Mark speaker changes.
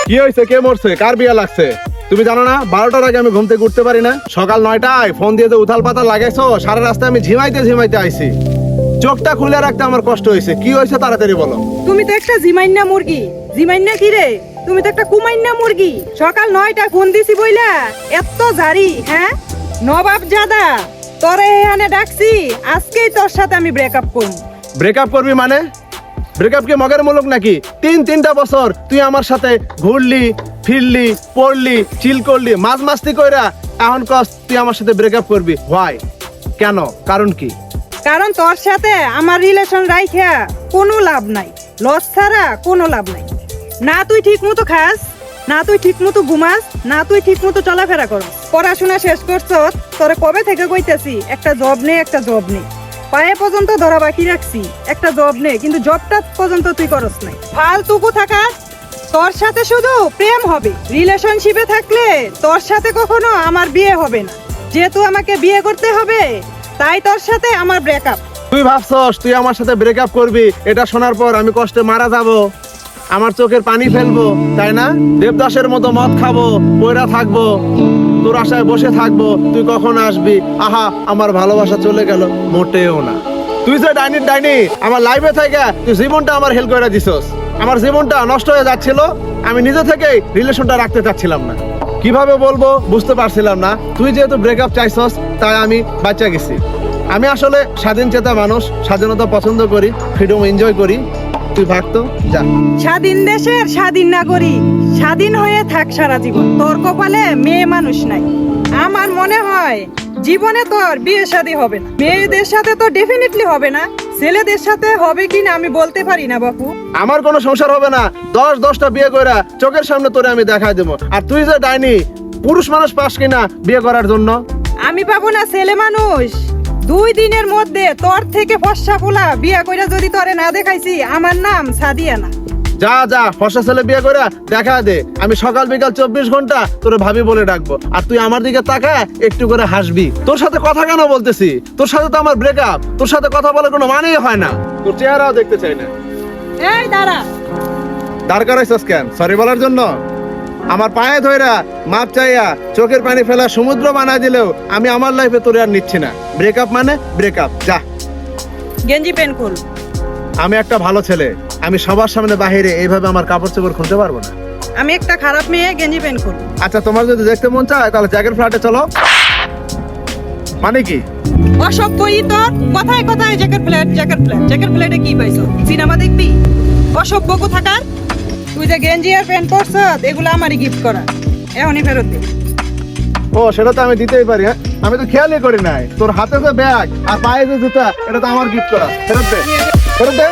Speaker 1: কি হয়েছে? কে মরছে? কার বিয়ে লাগছে? তুমি জানো না 12টার আগে আমি ঘুম থেকে উঠতে পারি না? সকাল 9টায় ফোন দিয়ে যে উথাল পাতাল লাগাইছো, সারা রাস্তায় আমি ঝিমাইতে ঝিমাইতে আইছি। চোখটা খুলে রাখতে আমার কষ্ট হয়েছে। কি হয়েছে তাড়াতাড়ি বলো।
Speaker 2: তুমি তো একটা জিমাইন্না মুরগি। জিমাইন্না কি রে? তুমি তো একটা কুমাইন্না মুরগি। সকাল 9টায় ফোন দিছি বইলা এত জারি, হ্যাঁ? নবাব জাদা তোরে এখানে ডাকছি, আজকেই তোর সাথে আমি ব্রেকআপ করব।
Speaker 1: ব্রেকআপ করবি মানে? ব্রেকআপ কি মগের মুলুক নাকি? তিনটা বছর তুই আমার সাথে ঘুরলি ফিরলি পড়লি চিল করলি মাঝ মাস্তি কইরা, এখন কস তুই আমার সাথে ব্রেকআপ করবি। হোয়াই? কেন? কারণ কি?
Speaker 2: কারণ তোর সাথে আমার রিলেশন রাইখা কোনো লাভ নাই, লস ছাড়া কোনো লাভ নাই। না তুই ঠিক মতো খাস, না তুই ঠিক মতো ঘুমাস, না তুই ঠিক মতো চলাফেরা করস। পড়াশোনা শেষ করছস, তোরে কবে থেকে কইতাছি একটা জব নে, একটা জব নে। পায়ে পর্যন্ত ধরা বাকি রাখছি একটা জব নে, কিন্তু জবটা পর্যন্ত তুই করস নাই। ফালতুকু থাকাস। তোর সাথে শুধু প্রেম হবে, রিলেশনশিপে থাকলে তোর সাথে কখনো আমার বিয়ে হবে না। যেহেতু আমাকে বিয়ে করতে হবে, তাই তোর সাথে আমার ব্রেকআপ।
Speaker 1: তুই ভাবছস তুই আমার সাথে ব্রেকআপ করবি, এটা শোনার পর আমি কষ্টে মারা যাব, আমার চোখের পানি ফেলবো, তাই না? দেবদাসের মতো মদ খাবো, পয়রা থাকবো, তোর আশায় বসে থাকবো, তুই কখন আসবি? আহা, আমার ভালোবাসা চলে গেল। মোটেও না। তুই যে ডাইনি আমার লাইফে থেকে তুই জীবনটা আমার হেল্প করে দিছস। আমার জীবনটা নষ্ট হয়ে যাচ্ছিল, আমি নিজে থেকেই রিলেশনটা রাখতে চাচ্ছিলাম না। কিভাবে বলবো বুঝতে পারছিলাম না। তুই যেহেতু ব্রেকআপ চাইছস, তাই আমি বাচ্চা গেছি। আমি আসলে স্বাধীন চেতা মানুষ, স্বাধীনতা পছন্দ করি, ফ্রিডম এনজয় করি। তুই ভাগতো যা।
Speaker 2: স্বাধীন দেশের স্বাধীন নাগরিক, স্বাধীন হয়ে থাক সারা জীবন। তোর কপালে মেয়ে মানুষ নাই। আমার মনে হয় জীবনে তোর বিয়ে শাদী হবে না। মেয়েদের সাথে তো ডেফিনেটলি হবে না, ছেলেদের সাথে হবে কিনা আমি বলতে পারি না বাপু।
Speaker 1: আমার কোনো সংসার হবে না। 10টা বিয়ে কইরা চোখের সামনে তোরে আমি দেখাই দেবো। আর তুই যে ডাইনি, পুরুষ মানুষ পাস কিনা বিয়ে করার জন্য?
Speaker 2: আমি পাবো না ছেলে মানুষ। 2 দিনের মধ্যে তোর থেকে ফর্সা পোলা বিয়ে কইরা যদি তোরে না দেখাইছি, আমার নাম সাদিয়া না।
Speaker 1: যা ফর্সা ছেলে বিয়ে কইরা দেখা দে। আমি সকাল বিকাল 24 ঘন্টা তোরে ভাবি বলে ডাকবো। আর তুই আমার দিকে তাকা, একটু করে হাসবি। তোর সাথে কথা কেন বলতেছি? তোর সাথে তো আমার ব্রেকআপ। তোর সাথে কথা বলার কোনো মানেই হয় না। তোর চেহারাও দেখতে চাই না।
Speaker 2: এই দাঁড়া।
Speaker 1: দাঁড় করাইছস কেন? সরি বলার জন্য? আমার পায়ে ধইরা মাপ চাইয়া চোখের পানি ফেলা সমুদ্র বানাই দিলেও আমি আমার লাইফে তোরে আর নিচ্ছি না। ব্রেকআপ মানে ব্রেকআপ। যা।
Speaker 2: গেঞ্জি প্যান্ট খুল।
Speaker 1: আমি একটা ভালো ছেলে, আমি সবার সামনে বাহিরে এইভাবে আমার কাপড় চোপড় খুলতে পারবো না।
Speaker 2: আমি একটা খারাপ মেয়ে, গেঞ্জি প্যান্ট খুল।
Speaker 1: আচ্ছা, তোমার যদি দেখতে মন চায় তাহলে জ্যাকেট ফ্ল্যাটে চলো। মানে কি?
Speaker 2: অসভ্যই তোর কথায় কথায় জ্যাকেট ফ্ল্যাট। জ্যাকেট ফ্ল্যাটে কি পাইছো? সিনেমা দেখবি? অসভ্য কোথাকার। তুই যে গেঞ্জি আর প্যান্ট পরছ, এগুলো আমারই গিফট করা। এখনই ফেরত দে।
Speaker 1: ও, সেটা তো আমি দিতেই পারি। হ্যাঁ, আমি তো খেয়ালই করি নাই। তোর হাতে যে ব্যাগ আর পায়ে যে জুতা, এটা তো আমার গিফট করা। ফেরত দে।